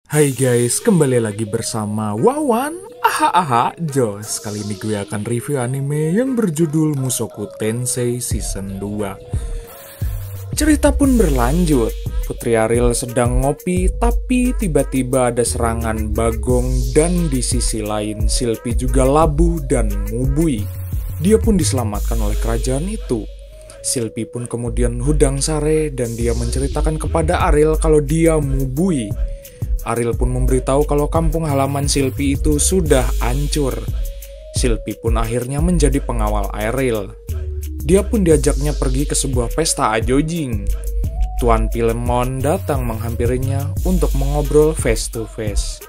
Hai guys, kembali lagi bersama Wawan. Jos. Kali ini gue akan review anime yang berjudul Mushoku Tensei Season 2. Cerita pun berlanjut. Putri Ariel sedang ngopi, tapi tiba-tiba ada serangan Bagong dan di sisi lain Silpi juga labuh dan mubui. Dia pun diselamatkan oleh kerajaan itu. Silpi pun kemudian hudang sare dan dia menceritakan kepada Ariel kalau dia mubui. Ariel pun memberitahu kalau kampung halaman Silpi itu sudah hancur. Silpi pun akhirnya menjadi pengawal Ariel. Dia pun diajaknya pergi ke sebuah pesta ajojing. Tuan Pilemon datang menghampirinya untuk mengobrol face to face.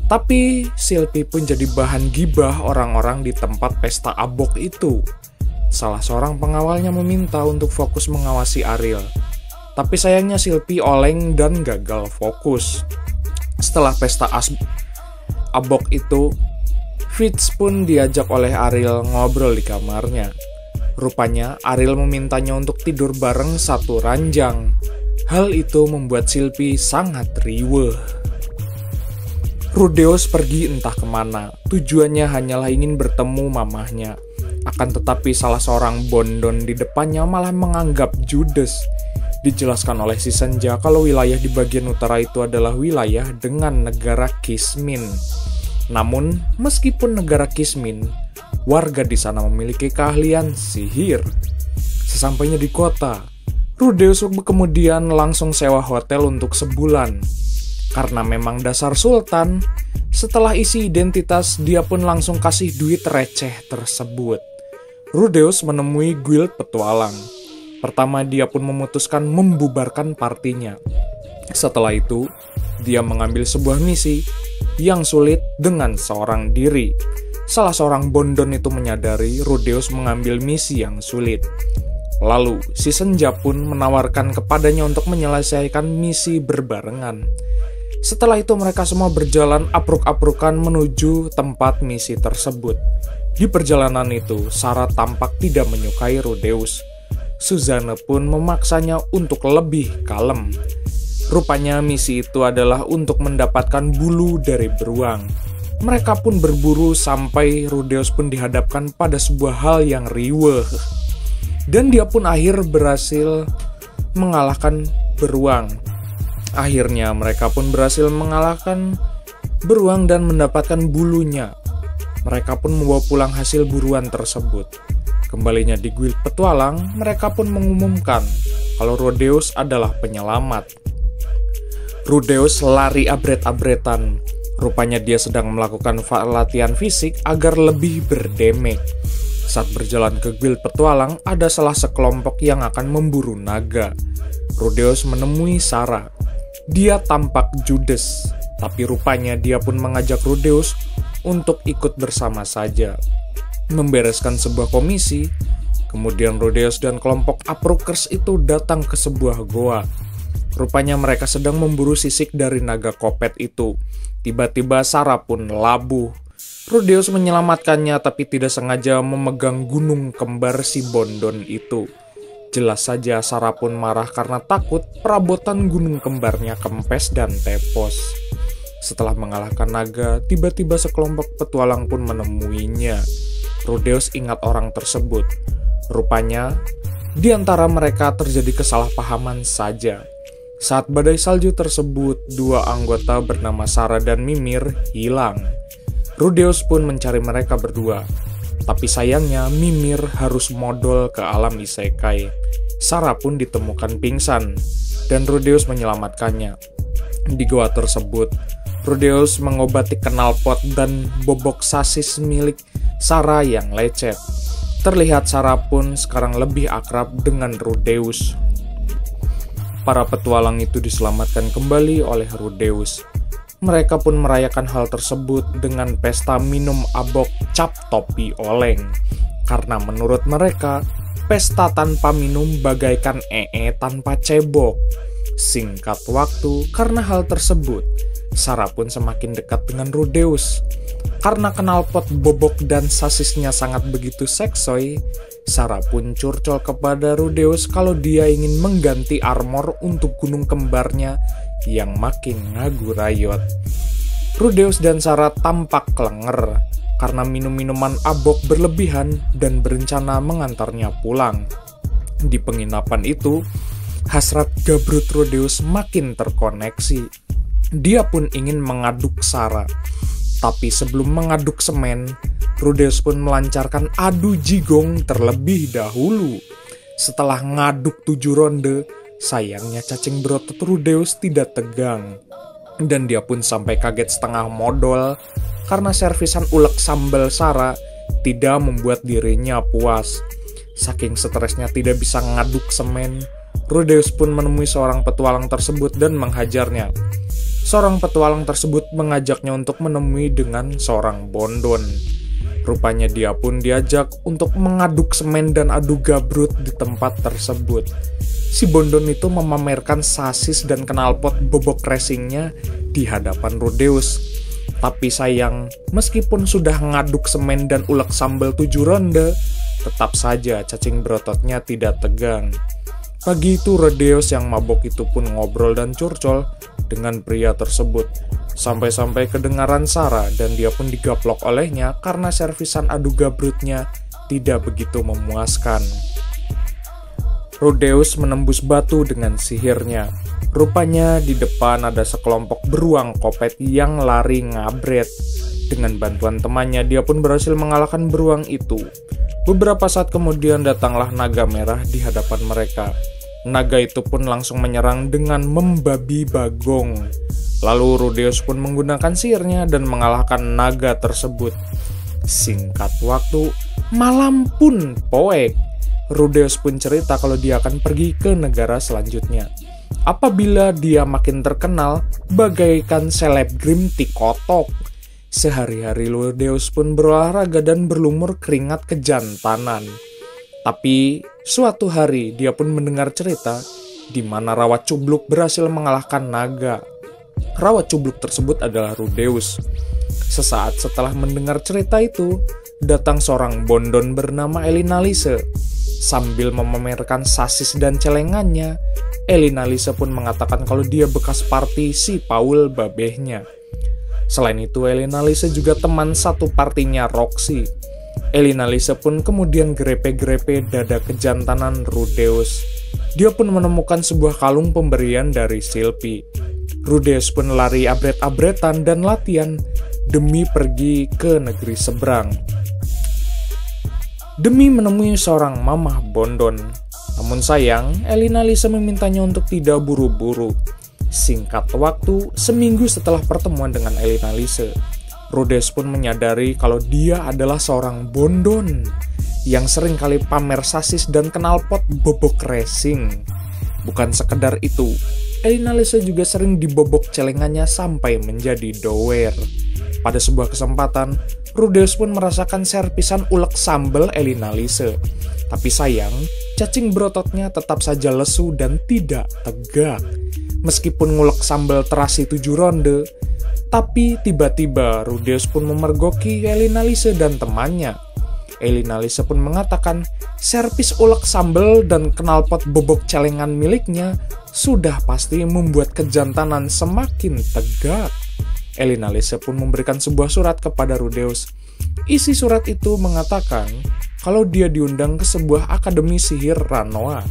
Tapi Silpi pun jadi bahan gibah orang-orang di tempat pesta abok itu. Salah seorang pengawalnya meminta untuk fokus mengawasi Ariel. Tapi sayangnya Silpi oleng dan gagal fokus. Setelah pesta abok itu, Fitz pun diajak oleh Ariel ngobrol di kamarnya. Rupanya Ariel memintanya untuk tidur bareng satu ranjang. Hal itu membuat Silpi sangat riweuh. Rudeus pergi entah kemana. Tujuannya hanyalah ingin bertemu mamahnya. Akan tetapi salah seorang bondon di depannya malah menganggap judes. Dijelaskan oleh si Senja kalau wilayah di bagian utara itu adalah wilayah dengan negara Kismin. Namun, meskipun negara Kismin, warga di sana memiliki keahlian sihir. Sesampainya di kota, Rudeus kemudian langsung sewa hotel untuk sebulan. Karena memang dasar sultan, setelah isi identitas dia pun langsung kasih duit receh tersebut. Rudeus menemui guild petualang. Pertama, dia pun memutuskan membubarkan partinya. Setelah itu, dia mengambil sebuah misi yang sulit dengan seorang diri. Salah seorang bondon itu menyadari Rudeus mengambil misi yang sulit. Lalu, si Senja pun menawarkan kepadanya untuk menyelesaikan misi berbarengan. Setelah itu, mereka semua berjalan apruk-aprukan menuju tempat misi tersebut. Di perjalanan itu, Sarah tampak tidak menyukai Rudeus. Suzanne pun memaksanya untuk lebih kalem. Rupanya misi itu adalah untuk mendapatkan bulu dari beruang. Mereka pun berburu sampai Rudeus pun dihadapkan pada sebuah hal yang riweuh. Dan dia pun berhasil mengalahkan beruang. Akhirnya mereka pun berhasil mengalahkan beruang dan mendapatkan bulunya. Mereka pun membawa pulang hasil buruan tersebut. Kembalinya di guild petualang, mereka pun mengumumkan kalau Rudeus adalah penyelamat. Rudeus lari abret-abretan. Rupanya dia sedang melakukan latihan fisik agar lebih berdemek. Saat berjalan ke guild petualang, ada salah sekelompok yang akan memburu naga. Rudeus menemui Sarah. Dia tampak judes, tapi rupanya dia pun mengajak Rudeus untuk ikut bersama saja. Membereskan sebuah komisi, kemudian Rudeus dan kelompok Aprukers itu datang ke sebuah goa. Rupanya mereka sedang memburu sisik dari naga kopet itu. Tiba-tiba Sarah pun labuh. Rudeus menyelamatkannya tapi tidak sengaja memegang gunung kembar si bondon itu. Jelas saja Sarah pun marah karena takut perabotan gunung kembarnya kempes dan tepos. Setelah mengalahkan naga, tiba-tiba sekelompok petualang pun menemuinya. Rudeus ingat orang tersebut. Rupanya, di antara mereka terjadi kesalahpahaman saja. Saat badai salju tersebut, dua anggota bernama Sarah dan Mimir hilang. Rudeus pun mencari mereka berdua. Tapi sayangnya, Mimir harus modal ke alam isekai. Sarah pun ditemukan pingsan, dan Rudeus menyelamatkannya. Di goa tersebut, Rudeus mengobati knalpot dan bobok sasis milik Sarah yang lecet. Terlihat Sarah pun sekarang lebih akrab dengan Rudeus. Para petualang itu diselamatkan kembali oleh Rudeus. Mereka pun merayakan hal tersebut dengan pesta minum abok cap topi oleng. Karena menurut mereka, pesta tanpa minum bagaikan tanpa cebok. Singkat waktu, karena hal tersebut, Sarah pun semakin dekat dengan Rudeus. Karena knalpot bobok dan sasisnya sangat begitu seksoi, Sarah pun curcol kepada Rudeus kalau dia ingin mengganti armor untuk gunung kembarnya yang makin ngagurayot. Rudeus dan Sarah tampak kelenger karena minum minuman abok berlebihan dan berencana mengantarnya pulang. Di penginapan itu, hasrat gabrut Rudeus makin terkoneksi. Dia pun ingin mengaduk Sarah. Tapi sebelum mengaduk semen, Rudeus pun melancarkan adu jigong terlebih dahulu. Setelah ngaduk 7 ronde, sayangnya cacing berotot Rudeus tidak tegang. Dan dia pun sampai kaget setengah modal karena servisan ulek sambal Sarah tidak membuat dirinya puas. Saking stresnya tidak bisa ngaduk semen, Rudeus pun menemui seorang petualang tersebut dan menghajarnya. Seorang petualang tersebut mengajaknya untuk menemui dengan seorang bondon. Rupanya dia pun diajak untuk mengaduk semen dan adu gabrut di tempat tersebut. Si bondon itu memamerkan sasis dan knalpot bobok racingnya di hadapan Rudeus. Tapi sayang, meskipun sudah ngaduk semen dan ulek sambal 7 ronde, tetap saja cacing berototnya tidak tegang. Pagi itu Rudeus yang mabok itu pun ngobrol dan curcol dengan pria tersebut. Sampai-sampai kedengaran Sarah dan dia pun digaplok olehnya karena servisan adu gabrutnya tidak begitu memuaskan. Rudeus menembus batu dengan sihirnya. Rupanya di depan ada sekelompok beruang kopet yang lari ngabret. Dengan bantuan temannya, dia pun berhasil mengalahkan beruang itu. Beberapa saat kemudian datanglah naga merah di hadapan mereka. Naga itu pun langsung menyerang dengan membabi bagong. Lalu Rudeus pun menggunakan sihirnya dan mengalahkan naga tersebut. Singkat waktu, malam pun poek. Rudeus pun cerita kalau dia akan pergi ke negara selanjutnya. Apabila dia makin terkenal bagaikan selebgram TikTok. Sehari-hari Rudeus pun berolahraga dan berlumur keringat kejantanan. Tapi suatu hari dia pun mendengar cerita di mana Rawa Cubluk berhasil mengalahkan naga. Rawa Cubluk tersebut adalah Rudeus. Sesaat setelah mendengar cerita itu, datang seorang bondon bernama Elinalise. Sambil memamerkan sasis dan celengannya, Elinalise pun mengatakan kalau dia bekas party si Paul babehnya. Selain itu, Elinalise juga teman satu partinya Roxy. Elinalise pun kemudian grepe-grepe dada kejantanan Rudeus. Dia pun menemukan sebuah kalung pemberian dari Sylvie. Rudeus pun lari abret-abretan dan latihan demi pergi ke negeri seberang. Demi menemui seorang mamah bondon. Namun sayang, Elinalise memintanya untuk tidak buru-buru. Singkat waktu, seminggu setelah pertemuan dengan Elinalise, Rudeus pun menyadari kalau dia adalah seorang bondon yang sering kali pamer sasis dan knalpot bobok racing. Bukan sekedar itu, Elinalise juga sering dibobok celengannya sampai menjadi dower. Pada sebuah kesempatan, Rudeus pun merasakan servisan ulek sambal Elinalise. Tapi sayang, cacing berototnya tetap saja lesu dan tidak tegak. Meskipun ngulek sambal terasi 7 ronde, tapi tiba-tiba Rudeus pun memergoki Elinalise dan temannya. Elinalise pun mengatakan servis ulek sambal dan knalpot bobok celengan miliknya sudah pasti membuat kejantanan semakin tegak. Elinalise pun memberikan sebuah surat kepada Rudeus. Isi surat itu mengatakan kalau dia diundang ke sebuah akademi sihir Ranoa.